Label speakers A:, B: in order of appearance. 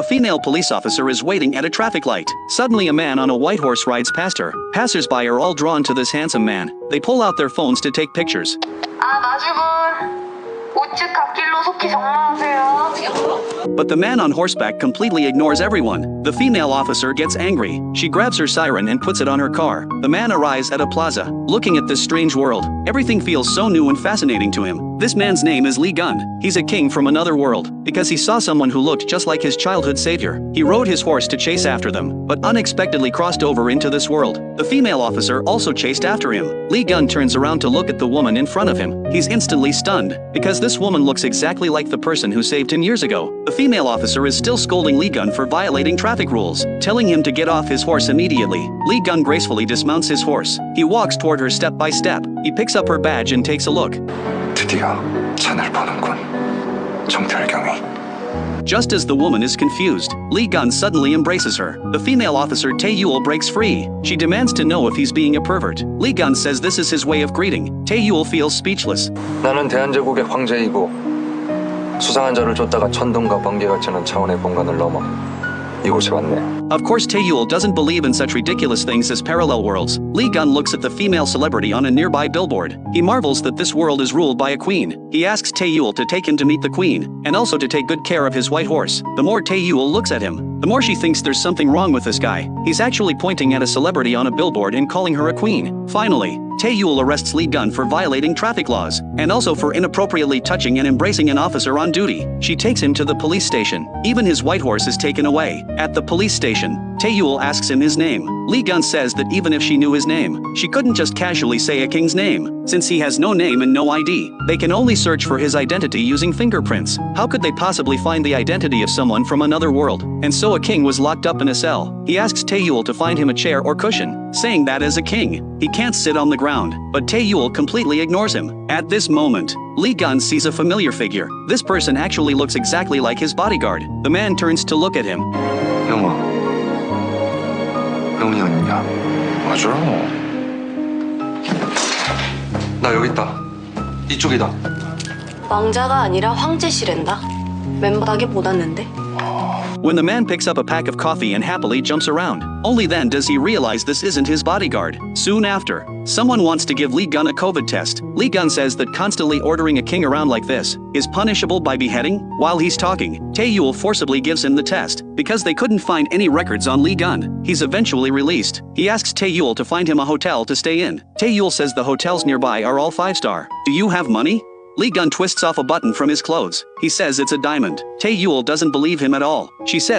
A: A female police officer is waiting at a traffic light. Suddenly a man on a white horse rides past her. Passers-by are all drawn to this handsome man. They pull out their phones to take pictures.
B: 우측 갓길로 속히 정마하세요.
A: But the man on horseback completely ignores everyone. The female officer gets angry. She grabs her siren and puts it on her car. The man arrives at a plaza. Looking at this strange world, everything feels so new and fascinating to him. This man's name is Lee Gun. He's a king from another world. Because he saw someone who looked just like his childhood savior, he rode his horse to chase after them, but unexpectedly crossed over into this world. The female officer also chased after him. Lee Gun turns around to look at the woman in front of him. He's instantly stunned, because this woman looks exactly like the person who saved him years ago. The female officer is still scolding Lee Gun for violating traffic rules, telling him to get off his horse immediately. Lee Gun gracefully dismounts his horse. He walks toward her step by step. He picks up her badge and takes a look.
C: 드디어 찬을 보는군. 정태경이.
A: Just as the woman is confused, Lee Gun suddenly embraces her. The female officer Tae-Yul breaks free. She demands to know if he's being a pervert. Lee Gun says this is his way of greeting. Tae-Yul feels speechless.
C: 나는 대한제국의 황제이고 수상한 자를 쫓다가 천둥과 번개가 치는 차원의 공간을 넘어 이곳에 왔네.
A: Of course Tae-Yul doesn't believe in such ridiculous things as parallel worlds. Lee Gun looks at the female celebrity on a nearby billboard. He marvels that this world is ruled by a queen. He asks Tae-Yul to take him to meet the queen, and also to take good care of his white horse. The more Tae-Yul looks at him, the more she thinks there's something wrong with this guy. He's actually pointing at a celebrity on a billboard and calling her a queen. Finally, Tae-Yul arrests Lee Gun for violating traffic laws, and also for inappropriately touching and embracing an officer on duty. She takes him to the police station. Even his white horse is taken away. At the police station, Tae-Yul asks him his name. Lee Gun says that even if she knew his name, she couldn't just casually say a king's name. Since he has no name and no ID, they can only search for his identity using fingerprints. How could they possibly find the identity of someone from another world? And so a king was locked up in a cell. He asks Tae-Yul to find him a chair or cushion, saying that as a king, he can't sit on the ground. But Tae-Yul completely ignores him. At this moment, Lee Gun sees a familiar figure. This person actually looks exactly like his bodyguard. The man turns to look at him.
C: 형이 아니냐? 맞아. 나 여기 있다. 이쪽이다.
D: 왕자가 아니라 황제시랜다. 멤버하게 못 왔는데.
A: When the man picks up a pack of coffee and happily jumps around, only then does he realize this isn't his bodyguard. Soon after, someone wants to give Lee Gun a COVID test. Lee Gun says that constantly ordering a king around like this is punishable by beheading. While he's talking, Tae-Yul forcibly gives him the test. Because they couldn't find any records on Lee Gun, he's eventually released. He asks Tae-Yul to find him a hotel to stay in. Tae-Yul says the hotels nearby are all 5-star. Do you have money? Lee Gun twists off a button from his clothes. He says it's a diamond. Tae-Yul doesn't believe him at all. She says